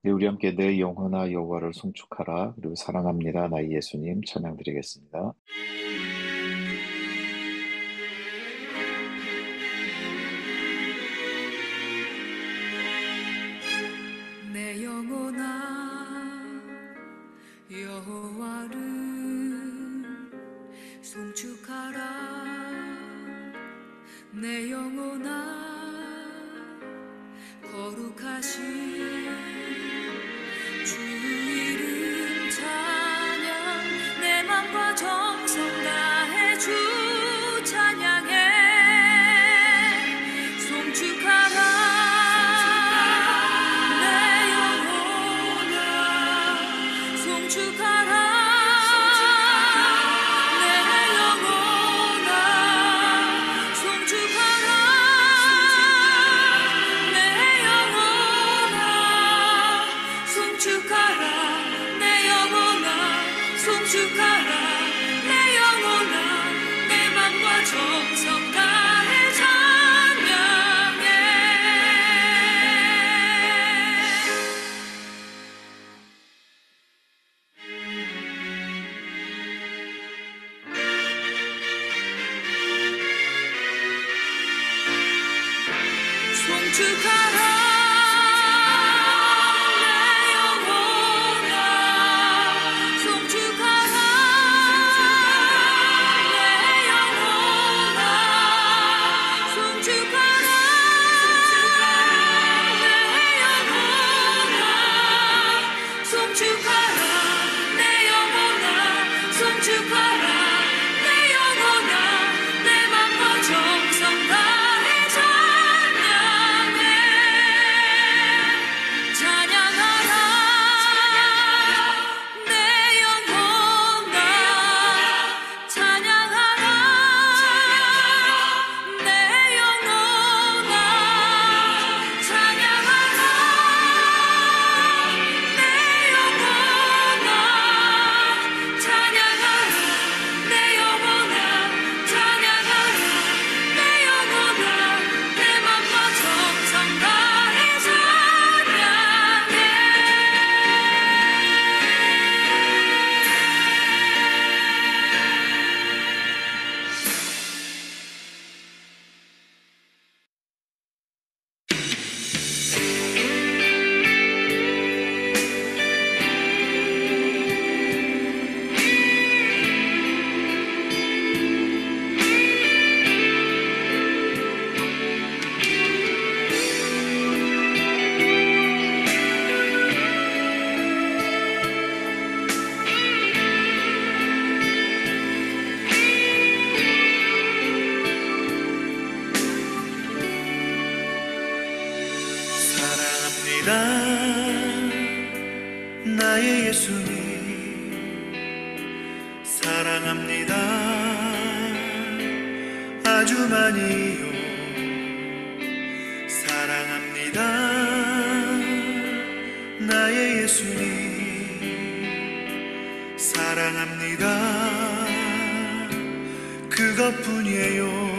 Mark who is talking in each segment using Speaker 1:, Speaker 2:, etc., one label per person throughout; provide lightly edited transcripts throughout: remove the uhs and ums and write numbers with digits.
Speaker 1: 네, 우리 함께 내 영혼아 여호와를 송축하라. 그리고 사랑합니다. 나의 예수님 찬양 드리겠습니다.
Speaker 2: 내 영혼아 여호와를 송축하라. 내 영혼아 거룩하신 주 이름 찬양. 내 맘과 정성 다해 주 찬양해. 송축하라. 정성 다해 찬양해. 송축하라.
Speaker 3: 나의 예수님 사랑합니다. 아주 많이요 사랑합니다. 나의 예수님 사랑합니다. 그것뿐이에요.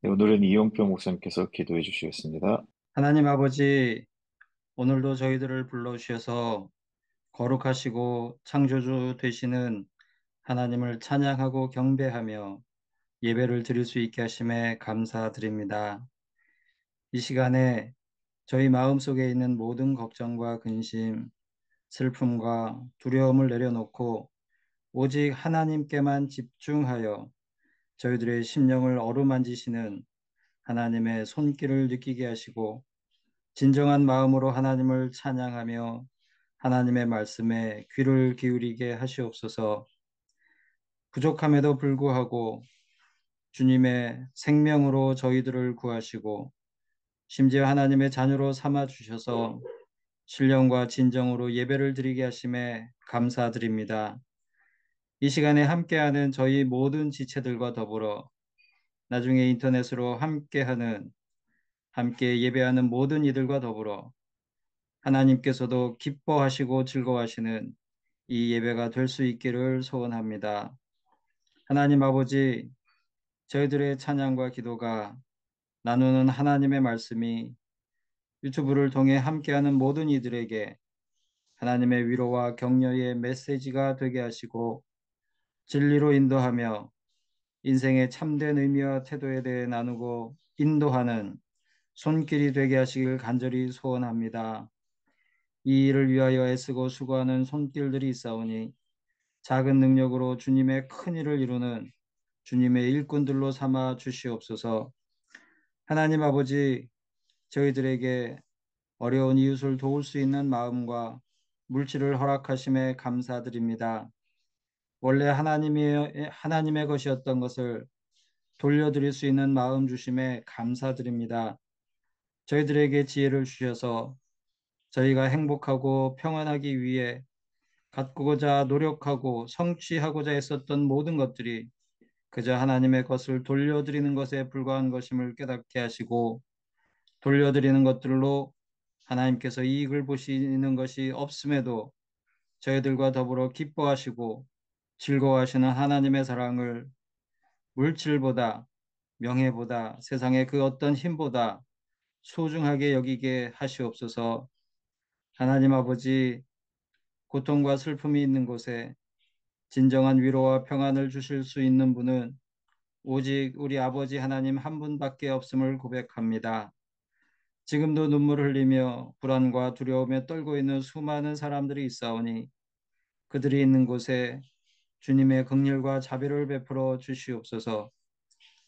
Speaker 1: 네, 오늘은 이용표 목사님께서 기도해 주시겠습니다.
Speaker 4: 하나님 아버지, 오늘도 저희들을 불러주셔서 거룩하시고 창조주 되시는 하나님을 찬양하고 경배하며 예배를 드릴 수 있게 하심에 감사드립니다. 이 시간에 저희 마음속에 있는 모든 걱정과 근심, 슬픔과 두려움을 내려놓고 오직 하나님께만 집중하여 저희들의 심령을 어루만지시는 하나님의 손길을 느끼게 하시고 진정한 마음으로 하나님을 찬양하며 하나님의 말씀에 귀를 기울이게 하시옵소서. 부족함에도 불구하고 주님의 생명으로 저희들을 구하시고 심지어 하나님의 자녀로 삼아 주셔서 신령과 진정으로 예배를 드리게 하심에 감사드립니다. 이 시간에 함께하는 저희 모든 지체들과 더불어 나중에 인터넷으로 함께 예배하는 모든 이들과 더불어 하나님께서도 기뻐하시고 즐거워하시는 이 예배가 될 수 있기를 소원합니다. 하나님 아버지, 저희들의 찬양과 기도가 나누는 하나님의 말씀이 유튜브를 통해 함께하는 모든 이들에게 하나님의 위로와 격려의 메시지가 되게 하시고 진리로 인도하며 인생의 참된 의미와 태도에 대해 나누고 인도하는 손길이 되게 하시길 간절히 소원합니다. 이 일을 위하여 애쓰고 수고하는 손길들이 있사오니 작은 능력으로 주님의 큰 일을 이루는 주님의 일꾼들로 삼아 주시옵소서. 하나님 아버지, 저희들에게 어려운 이웃을 도울 수 있는 마음과 물질을 허락하심에 감사드립니다. 원래 하나님의 것이었던 것을 돌려드릴 수 있는 마음 주심에 감사드립니다. 저희들에게 지혜를 주셔서 저희가 행복하고 평안하기 위해 가꾸고자 노력하고 성취하고자 했었던 모든 것들이 그저 하나님의 것을 돌려드리는 것에 불과한 것임을 깨닫게 하시고 돌려드리는 것들로 하나님께서 이익을 보시는 것이 없음에도 저희들과 더불어 기뻐하시고 즐거워하시는 하나님의 사랑을 물질보다 명예보다 세상의 그 어떤 힘보다 소중하게 여기게 하시옵소서. 하나님 아버지, 고통과 슬픔이 있는 곳에 진정한 위로와 평안을 주실 수 있는 분은 오직 우리 아버지 하나님 한 분밖에 없음을 고백합니다. 지금도 눈물을 흘리며 불안과 두려움에 떨고 있는 수많은 사람들이 있사오니 그들이 있는 곳에 주님의 긍휼과 자비를 베풀어 주시옵소서.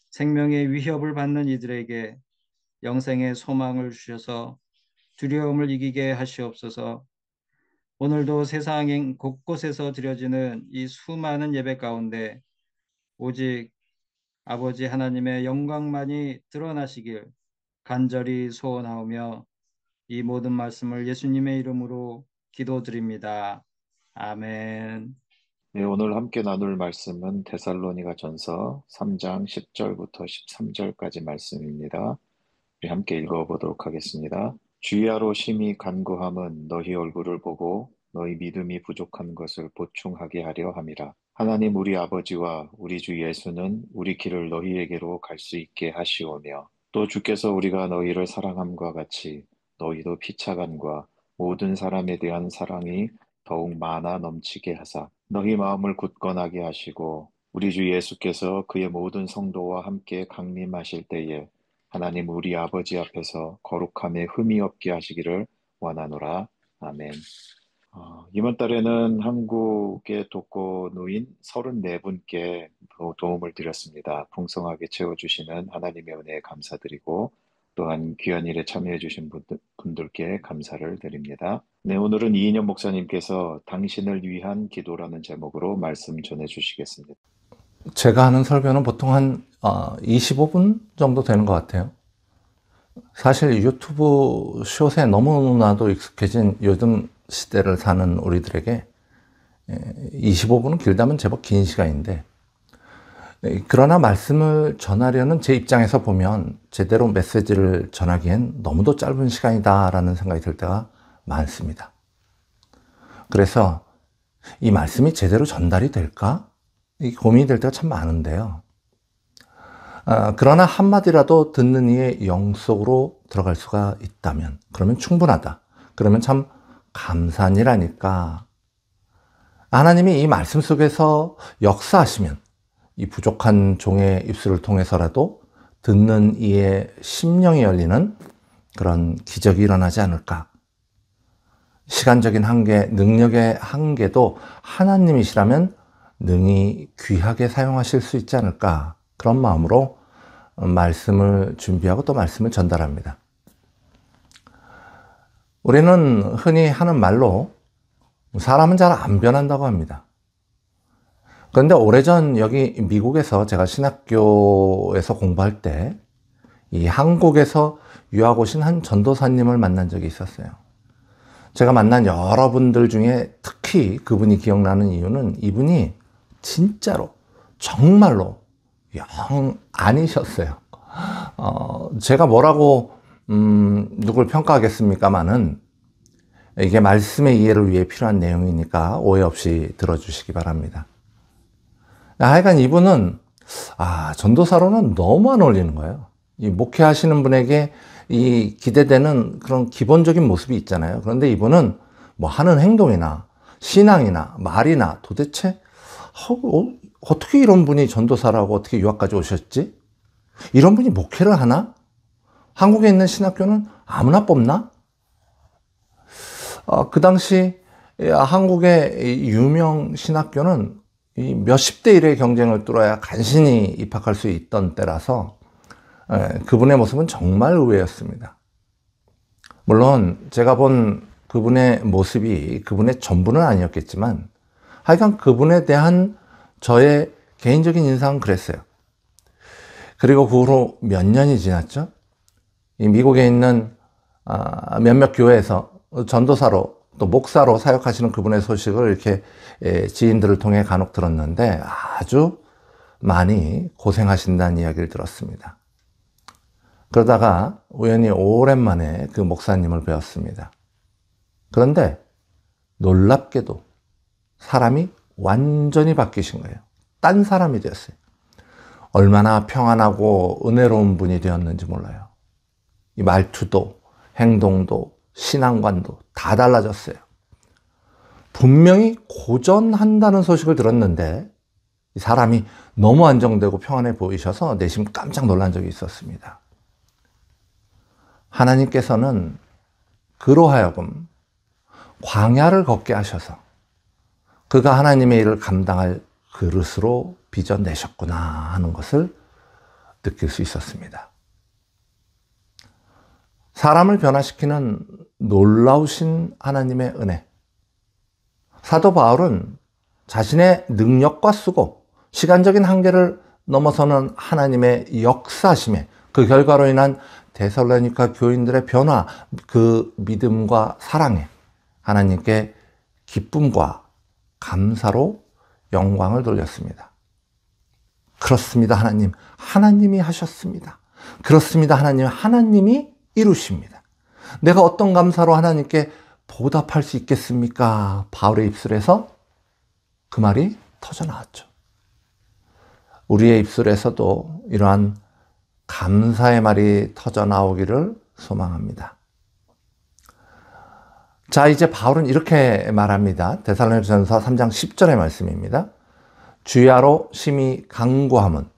Speaker 4: 생명의 위협을 받는 이들에게 영생의 소망을 주셔서 두려움을 이기게 하시옵소서. 오늘도 세상 곳곳에서 드려지는 이 수많은 예배 가운데 오직 아버지 하나님의 영광만이 드러나시길 간절히 소원하오며 이 모든 말씀을 예수님의 이름으로 기도드립니다. 아멘.
Speaker 1: 네, 오늘 함께 나눌 말씀은 데살로니가 전서 3장 10절부터 13절까지 말씀입니다. 우리 함께 읽어보도록 하겠습니다. 주야로 심히 간구함은 너희 얼굴을 보고 너희 믿음이 부족한 것을 보충하게 하려 함이라. 하나님 우리 아버지와 우리 주 예수는 우리 길을 너희에게로 갈 수 있게 하시오며 또 주께서 우리가 너희를 사랑함과 같이 너희도 피차간과 모든 사람에 대한 사랑이 더욱 많아 넘치게 하사 너희 마음을 굳건하게 하시고 우리 주 예수께서 그의 모든 성도와 함께 강림하실 때에 하나님 우리 아버지 앞에서 거룩함에 흠이 없게 하시기를 원하노라. 아멘. 이번 달에는 한국의 독거노인 34분께 도움을 드렸습니다. 풍성하게 채워주시는 하나님의 은혜에 감사드리고 또한 귀한 일에 참여해주신 분들께 감사를 드립니다. 네, 오늘은 이인영 목사님께서 당신을 위한 기도라는 제목으로 말씀 전해주시겠습니다.
Speaker 5: 제가 하는 설교는 보통 한 25분 정도 되는 것 같아요. 사실 유튜브 숏에 너무나도 익숙해진 요즘 시대를 사는 우리들에게 25분은 길다면 제법 긴 시간인데, 그러나 말씀을 전하려는 제 입장에서 보면 제대로 메시지를 전하기엔 너무도 짧은 시간이다라는 생각이 들 때가 많습니다. 그래서 이 말씀이 제대로 전달이 될까? 이 고민이 될 때가 참 많은데요. 그러나 한마디라도 듣는 이의 영속으로 들어갈 수가 있다면, 그러면 충분하다. 그러면 참 감사한 일하니까 하나님이 이 말씀 속에서 역사하시면 이 부족한 종의 입술을 통해서라도 듣는 이의 심령이 열리는 그런 기적이 일어나지 않을까. 시간적인 한계, 능력의 한계도 하나님이시라면 능히 귀하게 사용하실 수 있지 않을까. 그런 마음으로 말씀을 준비하고 또 말씀을 전달합니다. 우리는 흔히 하는 말로 사람은 잘 안 변한다고 합니다. 그런데 오래전 여기 미국에서 제가 신학교에서 공부할 때 이 한국에서 유학 오신 한 전도사님을 만난 적이 있었어요. 제가 만난 여러분들 중에 특히 그분이 기억나는 이유는 이분이 진짜로 정말로 영 아니셨어요. 제가 뭐라고 누굴 평가하겠습니까마는 이게 말씀의 이해를 위해 필요한 내용이니까 오해 없이 들어주시기 바랍니다. 하여간 이분은 전도사로는 너무 안 어울리는 거예요. 이 목회하시는 분에게 이 기대되는 그런 기본적인 모습이 있잖아요. 그런데 이분은 뭐 하는 행동이나 신앙이나 말이나 도대체 어떻게 이런 분이 전도사라고 어떻게 유학까지 오셨지? 이런 분이 목회를 하나? 한국에 있는 신학교는 아무나 뽑나? 그 당시 한국의 유명 신학교는 이 몇십 대 1의 경쟁을 뚫어야 간신히 입학할 수 있던 때라서 그분의 모습은 정말 의외였습니다. 물론 제가 본 그분의 모습이 그분의 전부는 아니었겠지만 하여간 그분에 대한 저의 개인적인 인상은 그랬어요. 그리고 그 후로 몇 년이 지났죠. 이 미국에 있는 몇몇 교회에서 전도사로 또 목사로 사역하시는 그분의 소식을 이렇게 지인들을 통해 간혹 들었는데 아주 많이 고생하신다는 이야기를 들었습니다. 그러다가 우연히 오랜만에 그 목사님을 뵈었습니다. 그런데 놀랍게도 사람이 완전히 바뀌신 거예요. 딴 사람이 되었어요. 얼마나 평안하고 은혜로운 분이 되었는지 몰라요. 이 말투도 행동도 신앙관도 다 달라졌어요. 분명히 고전한다는 소식을 들었는데 이 사람이 너무 안정되고 평안해 보이셔서 내심 깜짝 놀란 적이 있었습니다. 하나님께서는 그로 하여금 광야를 걷게 하셔서 그가 하나님의 일을 감당할 그릇으로 빚어내셨구나 하는 것을 느낄 수 있었습니다. 사람을 변화시키는 놀라우신 하나님의 은혜. 사도 바울은 자신의 능력과 수고, 시간적인 한계를 넘어서는 하나님의 역사심에 그 결과로 인한 데살로니가 교인들의 변화, 그 믿음과 사랑에 하나님께 기쁨과 감사로 영광을 돌렸습니다. 그렇습니다, 하나님. 하나님이 하셨습니다. 그렇습니다, 하나님. 하나님이 이루십니다. 내가 어떤 감사로 하나님께 보답할 수 있겠습니까? 바울의 입술에서 그 말이 터져 나왔죠. 우리의 입술에서도 이러한 감사의 말이 터져 나오기를 소망합니다. 자, 이제 바울은 이렇게 말합니다. 데살로니가전서 3장 10절의 말씀입니다. 주야로 심히 간구함은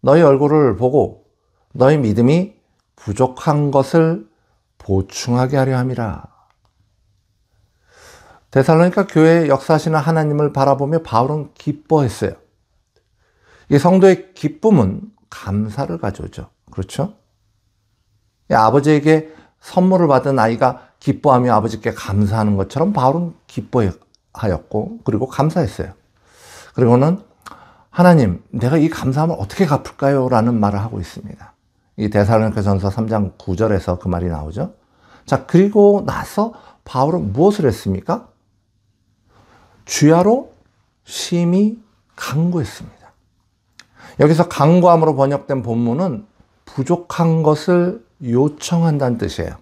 Speaker 5: 너희 얼굴을 보고 너희 믿음이 부족한 것을 보충하게 하려 함이라. 데살로니가 교회의 역사하시는 하나님을 바라보며 바울은 기뻐했어요. 이 성도의 기쁨은 감사를 가져오죠. 그렇죠? 아버지에게 선물을 받은 아이가 기뻐하며 아버지께 감사하는 것처럼 바울은 기뻐하였고 그리고 감사했어요. 그리고는 하나님, 내가 이 감사함을 어떻게 갚을까요? 라는 말을 하고 있습니다. 이 데살로니가전서 3장 9절에서 그 말이 나오죠. 자, 그리고 나서 바울은 무엇을 했습니까? 주야로 심히 간구했습니다. 여기서 간구함으로 번역된 본문은 부족한 것을 요청한다는 뜻이에요.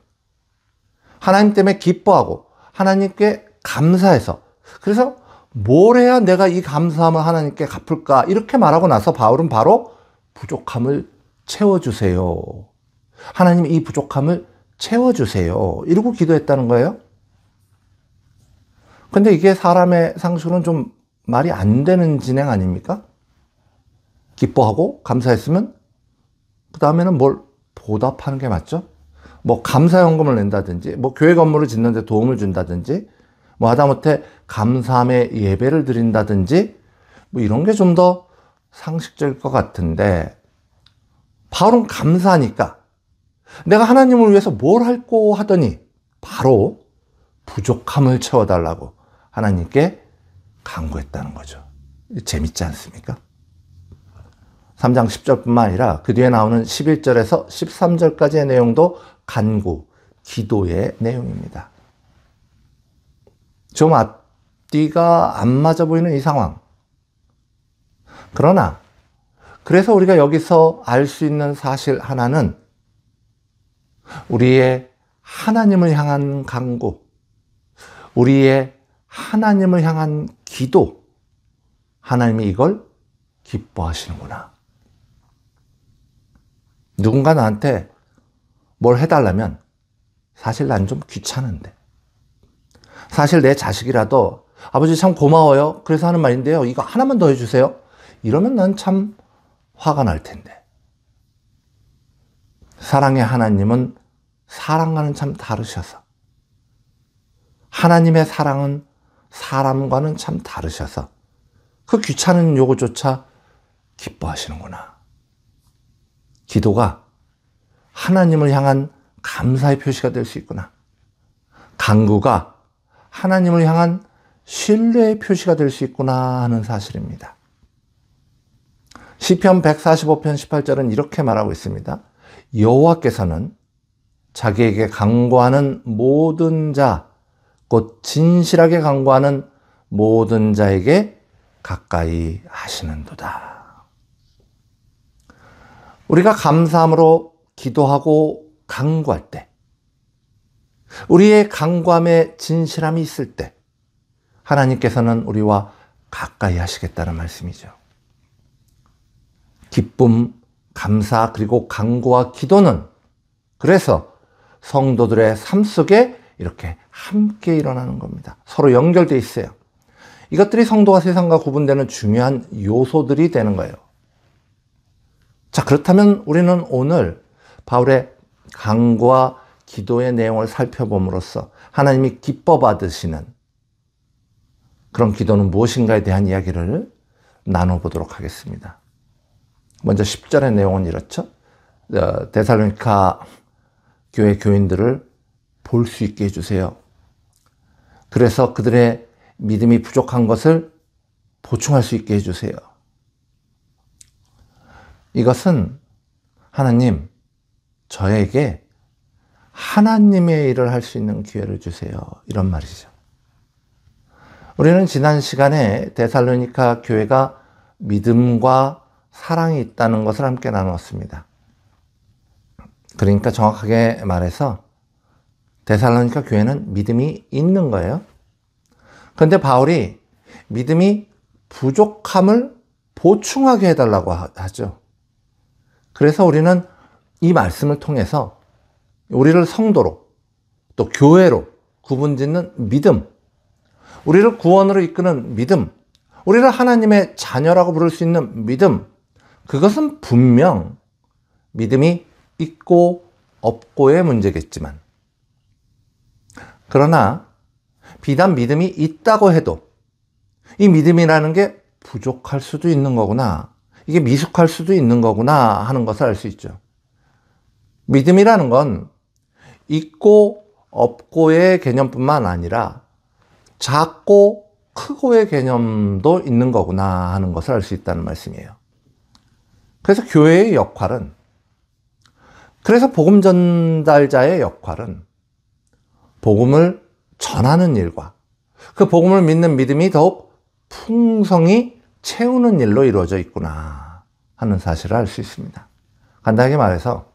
Speaker 5: 하나님 때문에 기뻐하고 하나님께 감사해서, 그래서 뭘 해야 내가 이 감사함을 하나님께 갚을까? 이렇게 말하고 나서 바울은 바로 부족함을 채워주세요. 하나님 이 부족함을 채워주세요. 이러고 기도했다는 거예요. 근데 이게 사람의 상식으로는 좀 말이 안 되는 진행 아닙니까? 기뻐하고 감사했으면 그 다음에는 뭘 보답하는 게 맞죠? 뭐 감사연금을 낸다든지 뭐 교회 건물을 짓는 데 도움을 준다든지 뭐 하다못해 감사함의 예배를 드린다든지 뭐 이런 게 좀 더 상식적일 것 같은데 바울은 감사하니까 내가 하나님을 위해서 뭘 할고 하더니 바로 부족함을 채워달라고 하나님께 간구했다는 거죠. 재밌지 않습니까? 3장 10절뿐만 아니라 그 뒤에 나오는 11절에서 13절까지의 내용도 간구, 기도의 내용입니다. 좀 앞뒤가 안 맞아 보이는 이 상황. 그러나 그래서 우리가 여기서 알 수 있는 사실 하나는 우리의 하나님을 향한 간구, 우리의 하나님을 향한 기도, 하나님이 이걸 기뻐하시는구나. 누군가 나한테 뭘 해달라면 사실 난 좀 귀찮은데, 사실 내 자식이라도 아버지 참 고마워요, 그래서 하는 말인데요, 이거 하나만 더 해주세요, 이러면 난 참 화가 날 텐데. 사랑의 하나님은 사랑과는 참 다르셔서, 하나님의 사랑은 사람과는 참 다르셔서 그 귀찮은 요구조차 기뻐하시는구나. 기도가 하나님을 향한 감사의 표시가 될 수 있구나. 간구가 하나님을 향한 신뢰의 표시가 될 수 있구나 하는 사실입니다. 시편 145편 18절은 이렇게 말하고 있습니다. 여호와께서는 자기에게 간구하는 모든 자, 곧 진실하게 간구하는 모든 자에게 가까이 하시는도다. 우리가 감사함으로 기도하고 간구할 때, 우리의 간구함에 진실함이 있을 때 하나님께서는 우리와 가까이 하시겠다는 말씀이죠. 기쁨, 감사, 그리고 간구와 기도는 그래서 성도들의 삶 속에 이렇게 함께 일어나는 겁니다. 서로 연결되어 있어요. 이것들이 성도가 세상과 구분되는 중요한 요소들이 되는 거예요. 자, 그렇다면 우리는 오늘 바울의 간구와 기도의 내용을 살펴봄으로써 하나님이 기뻐 받으시는 그런 기도는 무엇인가에 대한 이야기를 나눠보도록 하겠습니다. 먼저 10절의 내용은 이렇죠. 데살로니가 교회 교인들을 볼 수 있게 해주세요. 그래서 그들의 믿음이 부족한 것을 보충할 수 있게 해주세요. 이것은 하나님, 저에게 하나님의 일을 할 수 있는 기회를 주세요, 이런 말이죠. 우리는 지난 시간에 데살로니가 교회가 믿음과 사랑이 있다는 것을 함께 나누었습니다. 그러니까 정확하게 말해서 데살로니가 교회는 믿음이 있는 거예요. 그런데 바울이 믿음이 부족함을 보충하게 해달라고 하죠. 그래서 우리는 이 말씀을 통해서 우리를 성도로 또 교회로 구분짓는 믿음, 우리를 구원으로 이끄는 믿음, 우리를 하나님의 자녀라고 부를 수 있는 믿음, 그것은 분명 믿음이 있고 없고의 문제겠지만, 그러나 비단 믿음이 있다고 해도 이 믿음이라는 게 부족할 수도 있는 거구나, 이게 미숙할 수도 있는 거구나 하는 것을 알 수 있죠. 믿음이라는 건 있고 없고의 개념뿐만 아니라 작고 크고의 개념도 있는 거구나 하는 것을 알 수 있다는 말씀이에요. 그래서 교회의 역할은, 그래서 복음 전달자의 역할은 복음을 전하는 일과 그 복음을 믿는 믿음이 더욱 풍성히 채우는 일로 이루어져 있구나 하는 사실을 알 수 있습니다. 간단하게 말해서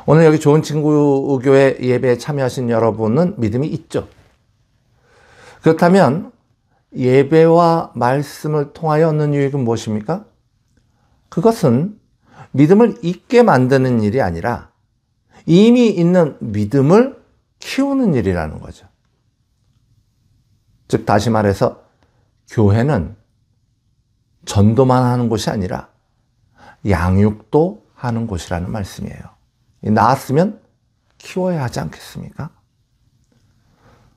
Speaker 5: 오늘 여기 좋은 친구 교회 예배에 참여하신 여러분은 믿음이 있죠. 그렇다면 예배와 말씀을 통하여 얻는 유익은 무엇입니까? 그것은 믿음을 있게 만드는 일이 아니라 이미 있는 믿음을 키우는 일이라는 거죠. 즉 다시 말해서 교회는 전도만 하는 곳이 아니라 양육도 하는 곳이라는 말씀이에요. 낳았으면 키워야 하지 않겠습니까?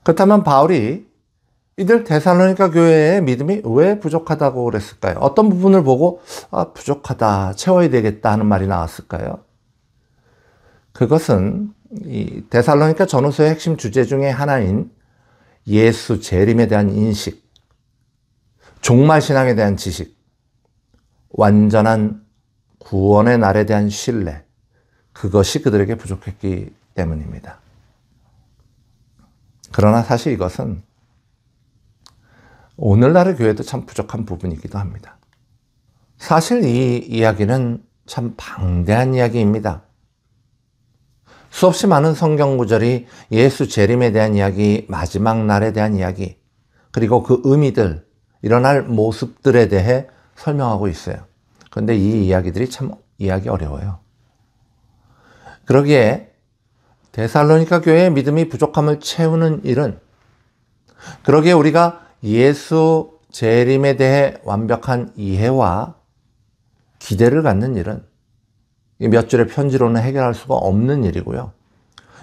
Speaker 5: 그렇다면 바울이 이들 데살로니가 교회의 믿음이 왜 부족하다고 그랬을까요? 어떤 부분을 보고 부족하다, 채워야 되겠다 하는 말이 나왔을까요? 그것은 이 데살로니가 전후서의 핵심 주제 중에 하나인 예수 재림에 대한 인식, 종말신앙에 대한 지식, 완전한 구원의 날에 대한 신뢰, 그것이 그들에게 부족했기 때문입니다. 그러나 사실 이것은 오늘날의 교회도 참 부족한 부분이기도 합니다. 사실 이 이야기는 참 방대한 이야기입니다. 수없이 많은 성경 구절이 예수 재림에 대한 이야기, 마지막 날에 대한 이야기, 그리고 그 의미들, 일어날 모습들에 대해 설명하고 있어요. 그런데 이 이야기들이 참 이해하기 어려워요. 그러기에 데살로니가 교회의 믿음이 부족함을 채우는 일은, 그러기에 우리가 예수 재림에 대해 완벽한 이해와 기대를 갖는 일은 몇 줄의 편지로는 해결할 수가 없는 일이고요.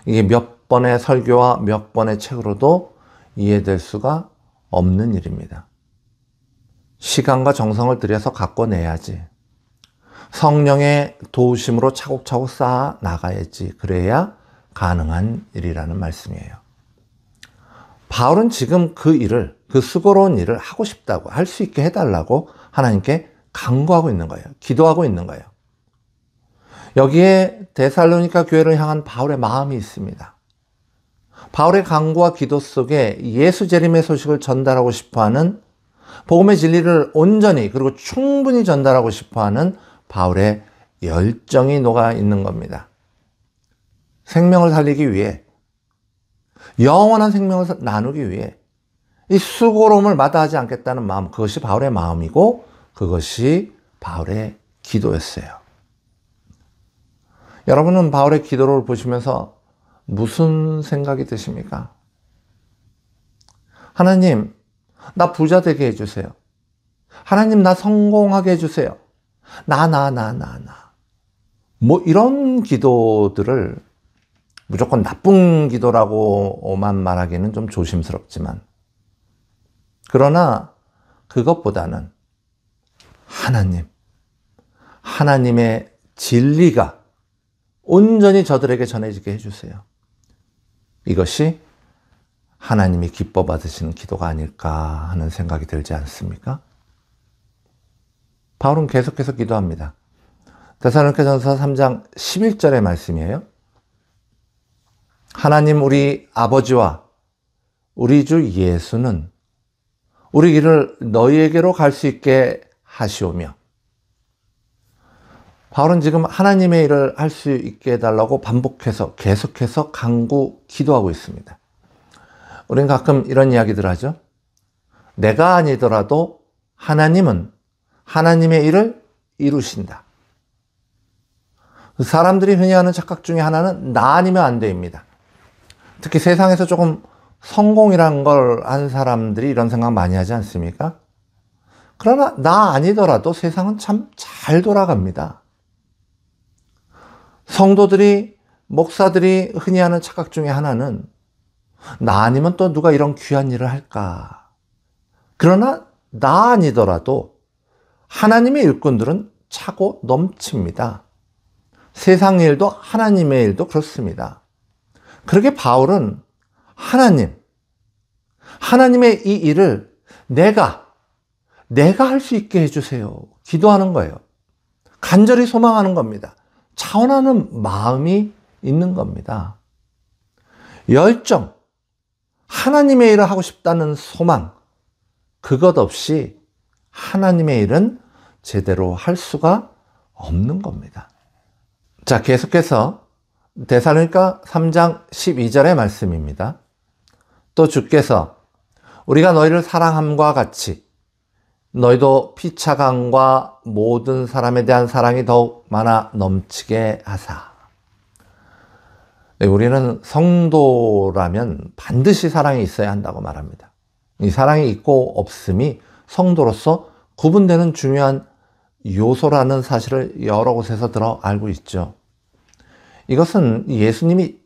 Speaker 5: 이게 몇 번의 설교와 몇 번의 책으로도 이해될 수가 없는 일입니다. 시간과 정성을 들여서 갖고 내야지. 성령의 도우심으로 차곡차곡 쌓아 나가야지. 그래야 가능한 일이라는 말씀이에요. 바울은 지금 그 일을, 그 수고로운 일을 하고 싶다고, 할 수 있게 해달라고 하나님께 간구하고 있는 거예요. 기도하고 있는 거예요. 여기에 데살로니가 교회를 향한 바울의 마음이 있습니다. 바울의 간구와 기도 속에 예수 재림의 소식을 전달하고 싶어하는, 복음의 진리를 온전히 그리고 충분히 전달하고 싶어하는 바울의 열정이 녹아 있는 겁니다. 생명을 살리기 위해, 영원한 생명을 나누기 위해 이 수고로움을 마다하지 않겠다는 마음, 그것이 바울의 마음이고 그것이 바울의 기도였어요. 여러분은 바울의 기도를 보시면서 무슨 생각이 드십니까? 하나님, 나 부자 되게 해주세요. 하나님, 나 성공하게 해주세요. 뭐 이런 기도들을 무조건 나쁜 기도라고만 말하기는 좀 조심스럽지만, 그러나 그것보다는 하나님의 진리가 온전히 저들에게 전해지게 해주세요. 이것이 하나님이 기뻐 받으시는 기도가 아닐까 하는 생각이 들지 않습니까? 바울은 계속해서 기도합니다. 데살로니가전서 3장 11절의 말씀이에요. 하나님 우리 아버지와 우리 주 예수는 우리 길을 너희에게로 갈 수 있게 하시오며, 바울은 지금 하나님의 일을 할 수 있게 해달라고 반복해서 계속해서 간구 기도하고 있습니다. 우리는 가끔 이런 이야기들 하죠. 내가 아니더라도 하나님은 하나님의 일을 이루신다. 사람들이 흔히 하는 착각 중에 하나는 나 아니면 안 돼입니다. 특히 세상에서 조금 성공이란 걸 한 사람들이 이런 생각 많이 하지 않습니까? 그러나 나 아니더라도 세상은 참 잘 돌아갑니다. 성도들이, 목사들이 흔히 하는 착각 중에 하나는 나 아니면 또 누가 이런 귀한 일을 할까? 그러나 나 아니더라도 하나님의 일꾼들은 차고 넘칩니다. 세상 일도 하나님의 일도 그렇습니다. 그러게 바울은 하나님의 이 일을 내가 할 수 있게 해주세요. 기도하는 거예요. 간절히 소망하는 겁니다. 차원하는 마음이 있는 겁니다. 열정, 하나님의 일을 하고 싶다는 소망, 그것 없이 하나님의 일은 제대로 할 수가 없는 겁니다. 자, 계속해서 데살로니가 3장 12절의 말씀입니다. 또 주께서 우리가 너희를 사랑함과 같이 너희도 피차감과 모든 사람에 대한 사랑이 더욱 많아 넘치게 하사. 네, 우리는 성도라면 반드시 사랑이 있어야 한다고 말합니다. 이 사랑이 있고 없음이 성도로서 구분되는 중요한 요소라는 사실을 여러 곳에서 들어 알고 있죠. 이것은 예수님이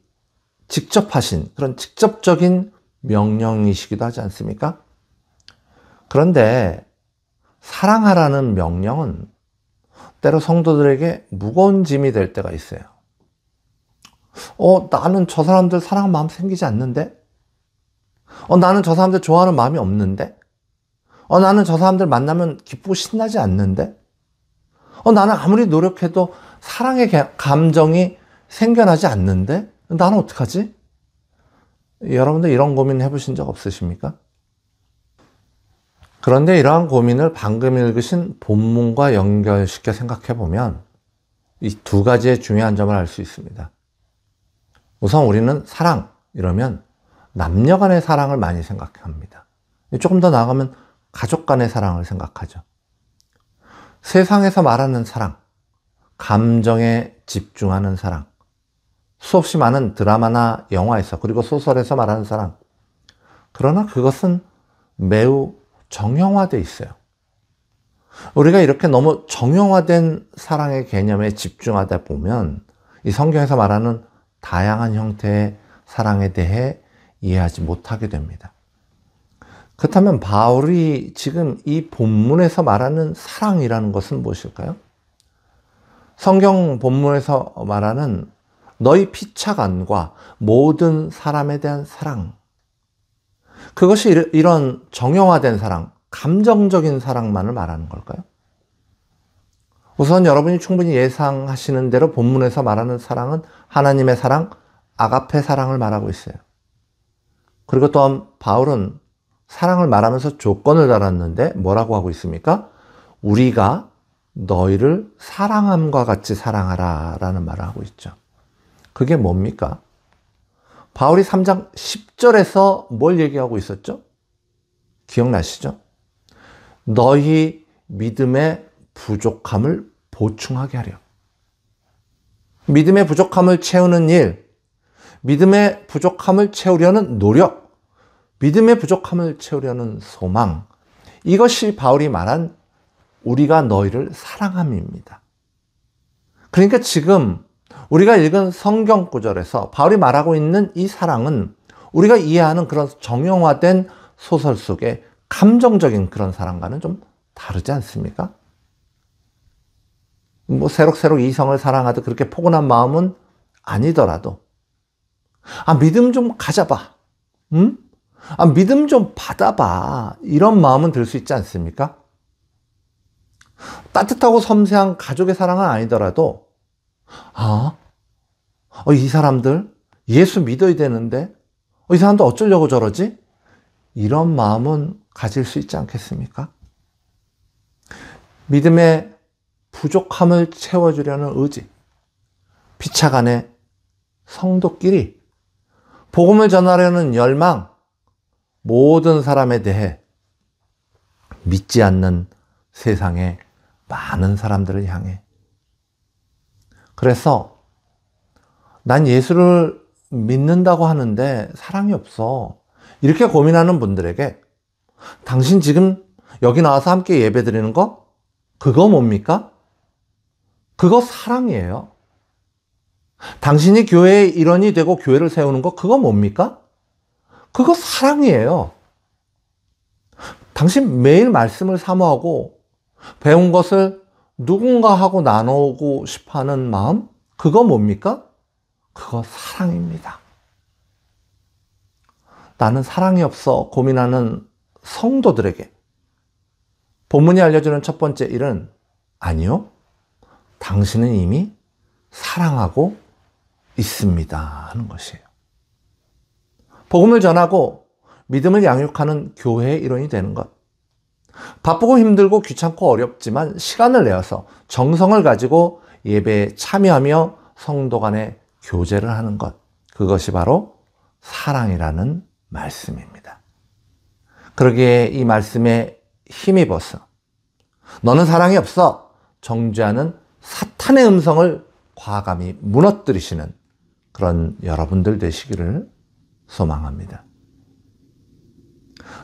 Speaker 5: 직접 하신 그런 직접적인 명령이시기도 하지 않습니까? 그런데 사랑하라는 명령은 때로 성도들에게 무거운 짐이 될 때가 있어요. 나는 저 사람들 사랑하는 마음 생기지 않는데? 나는 저 사람들 좋아하는 마음이 없는데? 나는 저 사람들 만나면 기쁘고 신나지 않는데? 나는 아무리 노력해도 사랑의 감정이 생겨나지 않는데? 나는 어떡하지? 여러분들 이런 고민 해보신 적 없으십니까? 그런데 이러한 고민을 방금 읽으신 본문과 연결시켜 생각해보면 이 두 가지의 중요한 점을 알 수 있습니다. 우선 우리는 사랑, 이러면 남녀 간의 사랑을 많이 생각합니다. 조금 더 나아가면 가족 간의 사랑을 생각하죠. 세상에서 말하는 사랑, 감정에 집중하는 사랑, 수없이 많은 드라마나 영화에서 그리고 소설에서 말하는 사랑. 그러나 그것은 매우 정형화되어 있어요. 우리가 이렇게 너무 정형화된 사랑의 개념에 집중하다 보면 이 성경에서 말하는 다양한 형태의 사랑에 대해 이해하지 못하게 됩니다. 그렇다면 바울이 지금 이 본문에서 말하는 사랑이라는 것은 무엇일까요? 성경 본문에서 말하는 너희 피차간과 모든 사람에 대한 사랑, 그것이 이런 정형화된 사랑, 감정적인 사랑만을 말하는 걸까요? 우선 여러분이 충분히 예상하시는 대로 본문에서 말하는 사랑은 하나님의 사랑, 아가페 사랑을 말하고 있어요. 그리고 또한 바울은 사랑을 말하면서 조건을 달았는데 뭐라고 하고 있습니까? 우리가 너희를 사랑함과 같이 사랑하라 라는 말을 하고 있죠. 그게 뭡니까? 바울이 3장 10절에서 뭘 얘기하고 있었죠? 기억나시죠? 너희 믿음의 부족함을 보충하게 하려. 믿음의 부족함을 채우는 일, 믿음의 부족함을 채우려는 노력, 믿음의 부족함을 채우려는 소망, 이것이 바울이 말한 우리가 너희를 사랑함입니다. 그러니까 지금 우리가 읽은 성경 구절에서 바울이 말하고 있는 이 사랑은 우리가 이해하는 그런 정형화된 소설 속의 감정적인 그런 사랑과는 좀 다르지 않습니까? 새록새록 이성을 사랑하듯 그렇게 포근한 마음은 아니더라도 믿음 좀 가져봐. 응? 믿음 좀 받아봐. 이런 마음은 들 수 있지 않습니까? 따뜻하고 섬세한 가족의 사랑은 아니더라도 이 사람들 예수 믿어야 되는데 이 사람들 어쩌려고 저러지? 이런 마음은 가질 수 있지 않겠습니까? 믿음의 부족함을 채워주려는 의지, 피차간의 성도끼리 복음을 전하려는 열망, 모든 사람에 대해 믿지 않는 세상의 많은 사람들을 향해. 그래서 난 예수를 믿는다고 하는데 사랑이 없어. 이렇게 고민하는 분들에게 당신 지금 여기 나와서 함께 예배 드리는 거? 그거 뭡니까? 그거 사랑이에요. 당신이 교회의 일원이 되고 교회를 세우는 거 그거 뭡니까? 그거 사랑이에요. 당신 매일 말씀을 사모하고 배운 것을 누군가하고 나누고 싶어하는 마음? 그거 뭡니까? 그거 사랑입니다. 나는 사랑이 없어 고민하는 성도들에게 본문이 알려주는 첫 번째 일은 아니요. 당신은 이미 사랑하고 있습니다 하는 것이에요. 복음을 전하고 믿음을 양육하는 교회의 일원이 되는 것. 바쁘고 힘들고 귀찮고 어렵지만 시간을 내어서 정성을 가지고 예배에 참여하며 성도 간의 교제를 하는 것. 그것이 바로 사랑이라는 말씀입니다. 그러기에 이 말씀에 힘입어서 너는 사랑이 없어. 정죄하는 사탄의 음성을 과감히 무너뜨리시는 그런 여러분들 되시기를 소망합니다.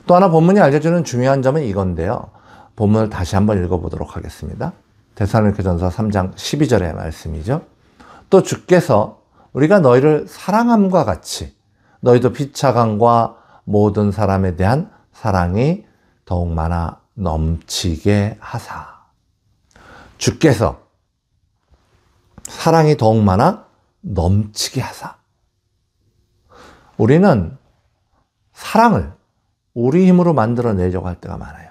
Speaker 5: 또 하나 본문이 알려주는 중요한 점은 이건데요. 본문을 다시 한번 읽어보도록 하겠습니다. 데살로니가전서 3장 12절의 말씀이죠. 또 주께서 우리가 너희를 사랑함과 같이 너희도 피차감과 모든 사람에 대한 사랑이 더욱 많아 넘치게 하사. 주께서 사랑이 더욱 많아 넘치게 하사. 우리는 사랑을 우리 힘으로 만들어내려고 할 때가 많아요.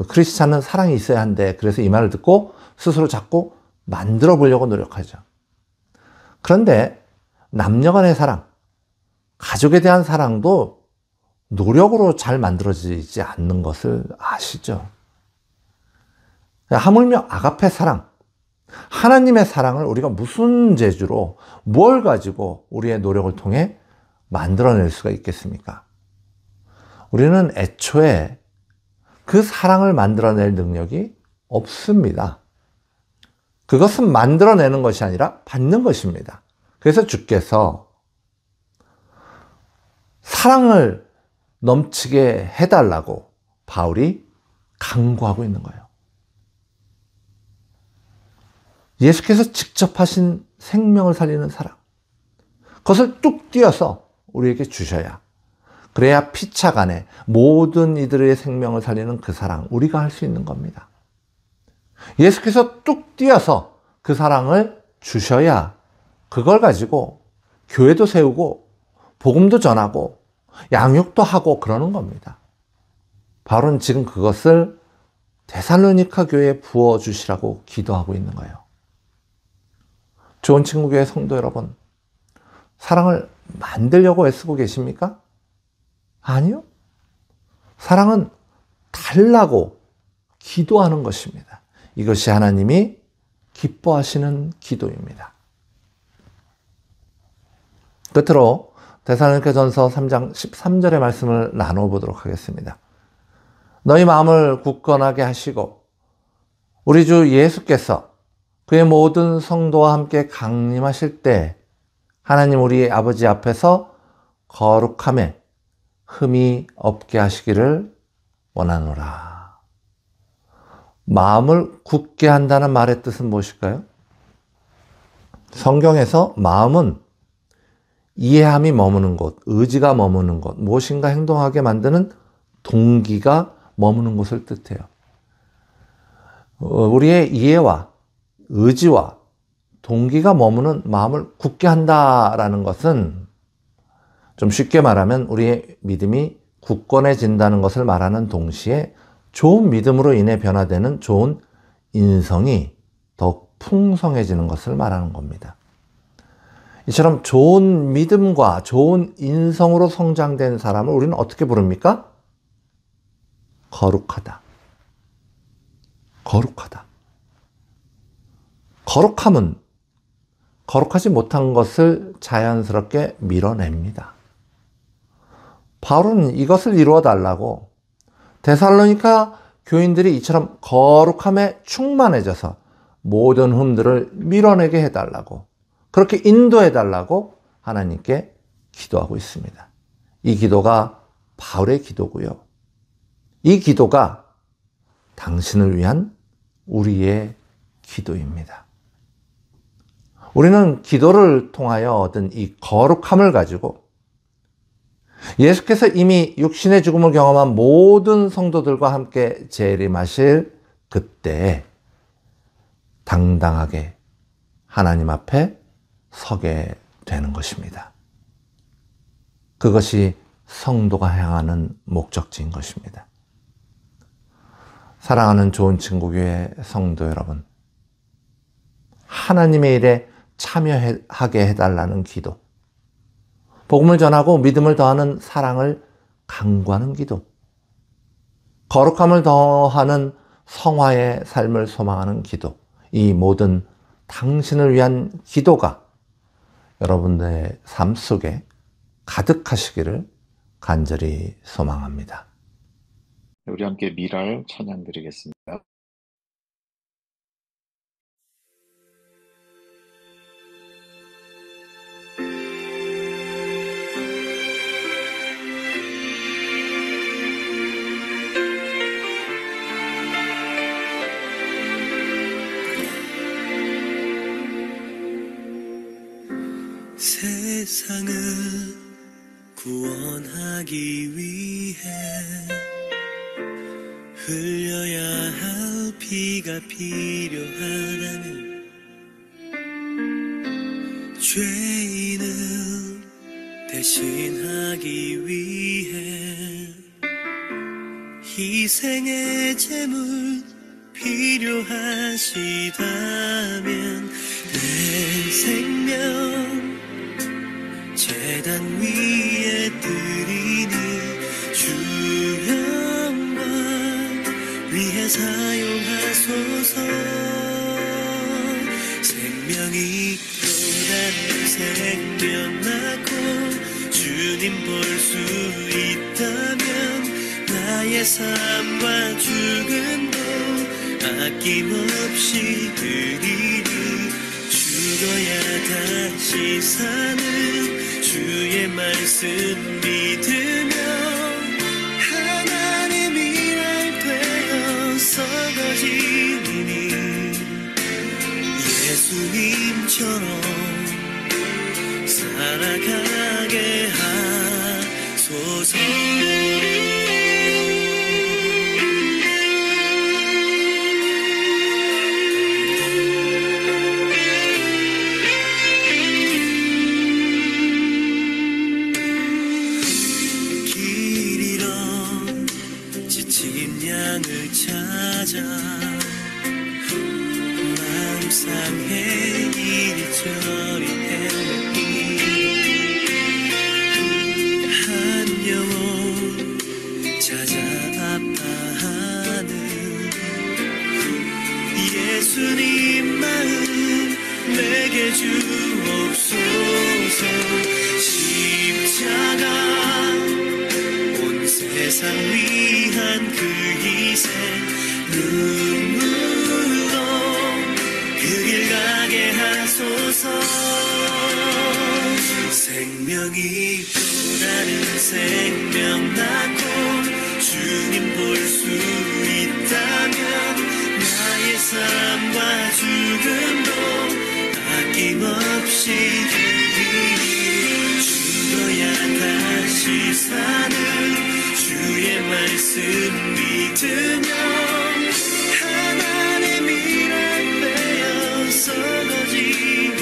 Speaker 5: 크리스찬은 사랑이 있어야 한대. 그래서 이 말을 듣고 스스로 자꾸 만들어 보려고 노력하죠. 그런데 남녀 간의 사랑, 가족에 대한 사랑도 노력으로 잘 만들어지지 않는 것을 아시죠? 하물며 아가페 사랑, 하나님의 사랑을 우리가 무슨 재주로 뭘 가지고 우리의 노력을 통해 만들어낼 수가 있겠습니까? 우리는 애초에 그 사랑을 만들어낼 능력이 없습니다. 그것은 만들어내는 것이 아니라 받는 것입니다. 그래서 주께서 사랑을 넘치게 해달라고 바울이 강구하고 있는 거예요. 예수께서 직접 하신 생명을 살리는 사랑, 그것을 뚝 띄어서 우리에게 주셔야, 그래야 피차간에 모든 이들의 생명을 살리는 그 사랑, 우리가 할 수 있는 겁니다. 예수께서 뚝 띄어서 그 사랑을 주셔야 그걸 가지고 교회도 세우고 복음도 전하고 양육도 하고 그러는 겁니다. 바울은 지금 그것을 데살로니가 교회에 부어주시라고 기도하고 있는 거예요. 좋은 친구 교회 성도 여러분, 사랑을 만들려고 애쓰고 계십니까? 아니요. 사랑은 달라고 기도하는 것입니다. 이것이 하나님이 기뻐하시는 기도입니다. 끝으로 데살로니가전서 3장 13절의 말씀을 나눠보도록 하겠습니다. 너희 마음을 굳건하게 하시고 우리 주 예수께서 그의 모든 성도와 함께 강림하실 때 하나님 우리 아버지 앞에서 거룩함에 흠이 없게 하시기를 원하노라. 마음을 굳게 한다는 말의 뜻은 무엇일까요? 성경에서 마음은 이해함이 머무는 곳, 의지가 머무는 곳, 무엇인가 행동하게 만드는 동기가 머무는 곳을 뜻해요. 우리의 이해와 의지와 동기가 머무는 마음을 굳게 한다라는 것은 좀 쉽게 말하면 우리의 믿음이 굳건해진다는 것을 말하는 동시에 좋은 믿음으로 인해 변화되는 좋은 인성이 더욱 풍성해지는 것을 말하는 겁니다. 이처럼 좋은 믿음과 좋은 인성으로 성장된 사람을 우리는 어떻게 부릅니까? 거룩하다. 거룩하다. 거룩함은 거룩하지 못한 것을 자연스럽게 밀어냅니다. 바울은 이것을 이루어 달라고 데살로니가 교인들이 이처럼 거룩함에 충만해져서 모든 흠들을 밀어내게 해달라고, 그렇게 인도해달라고 하나님께 기도하고 있습니다. 이 기도가 바울의 기도고요. 이 기도가 당신을 위한 우리의 기도입니다. 우리는 기도를 통하여 얻은 이 거룩함을 가지고 예수께서 이미 육신의 죽음을 경험한 모든 성도들과 함께 재림하실 그때에 당당하게 하나님 앞에 서게 되는 것입니다. 그것이 성도가 향하는 목적지인 것입니다. 사랑하는 좋은 친구교회 성도 여러분, 하나님의 일에 참여하게 해달라는 기도, 복음을 전하고 믿음을 더하는 사랑을 강구하는 기도, 거룩함을 더하는 성화의 삶을 소망하는 기도, 이 모든 당신을 위한 기도가 여러분들의 삶 속에 가득하시기를 간절히 소망합니다.
Speaker 1: 우리 함께 미랄 찬양 드리겠습니다.
Speaker 3: 세상을 구원하기 위해 흘려야 할 피가 필요하다면 죄인을 대신하기 위해 희생의 제물 필요하시다면 내 생명 제단 위에 드리니 주 영광 위해 사용하소서. 생명이 또 다른 생명 낳고 주님 볼 수 있다면 나의 삶과 죽음도 아낌없이 드리리. 죽어야 다시 사는 주의 말씀 믿으며 하나님 일할 되어 썩어지니 예수님처럼 살아가게 하소서. 마음 상해 이리저리 헤매기 한 영혼 찾아 아파하는 예수님 마음 내게 주옵소서. 십자가 온 세상 위한 그 희생 눈물로 그 길 가게 하소서. 생명이 또 다른 생명 낳고 주님 볼 수 있다면 나의 삶과 죽음도 아낌없이 드리리. 죽어야 다시 사는 주의 말씀 믿으며 하나님 일할 되어 썩어지니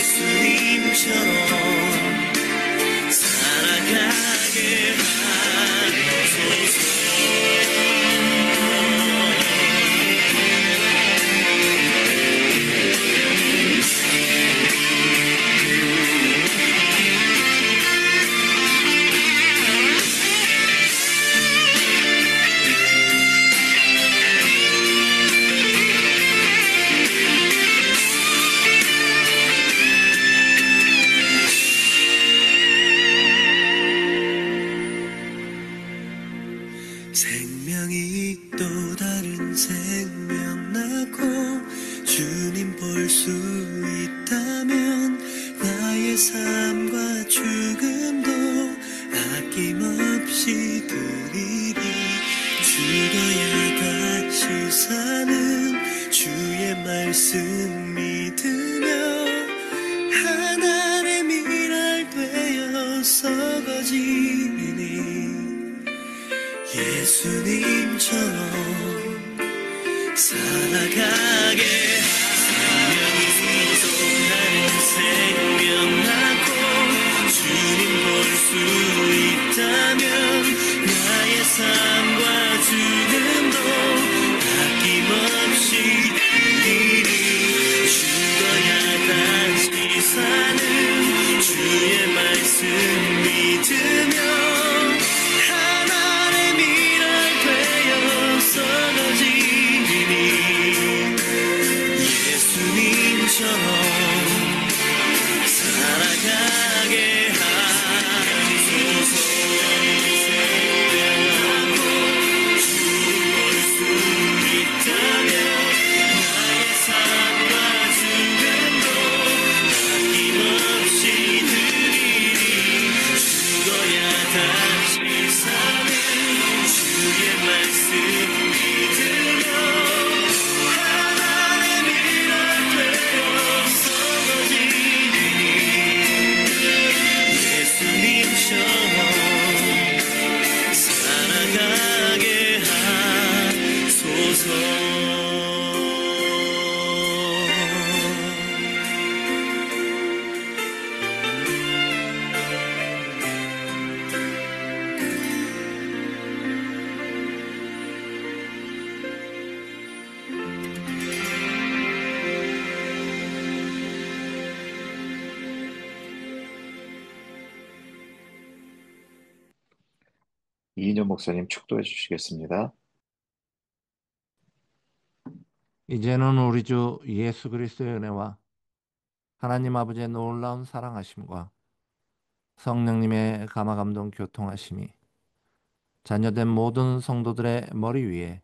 Speaker 3: 예수님처럼 살아가게 하소서. 생명이 또 다른 생명 낳고 주님 볼 수 있다면 나의 삶과 죽음도 아낌없이 드리리. 죽어야 다시 사는 주의 말씀 믿으며 하나님 일할 되어 썩어지니 예수님처럼 살아가게. 생명이 또 다른 생명 낳고 주님 볼 수 있다면 나의 삶과 죽음도 아낌없이 드리리. 죽어야 다시 사는 주의 말씀 믿으며 하나님 일할 되어 썩어지니
Speaker 1: 이인영 목사님 축도해 주시겠습니다.
Speaker 5: 이제는 우리 주 예수 그리스도의 은혜와 하나님 아버지의 놀라운 사랑하심과 성령님의 감화감동 교통하심이 자녀된 모든 성도들의 머리 위에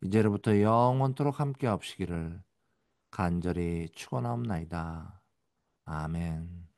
Speaker 5: 이제로부터 영원토록 함께 없으기를 간절히 축원하옵나이다. 아멘.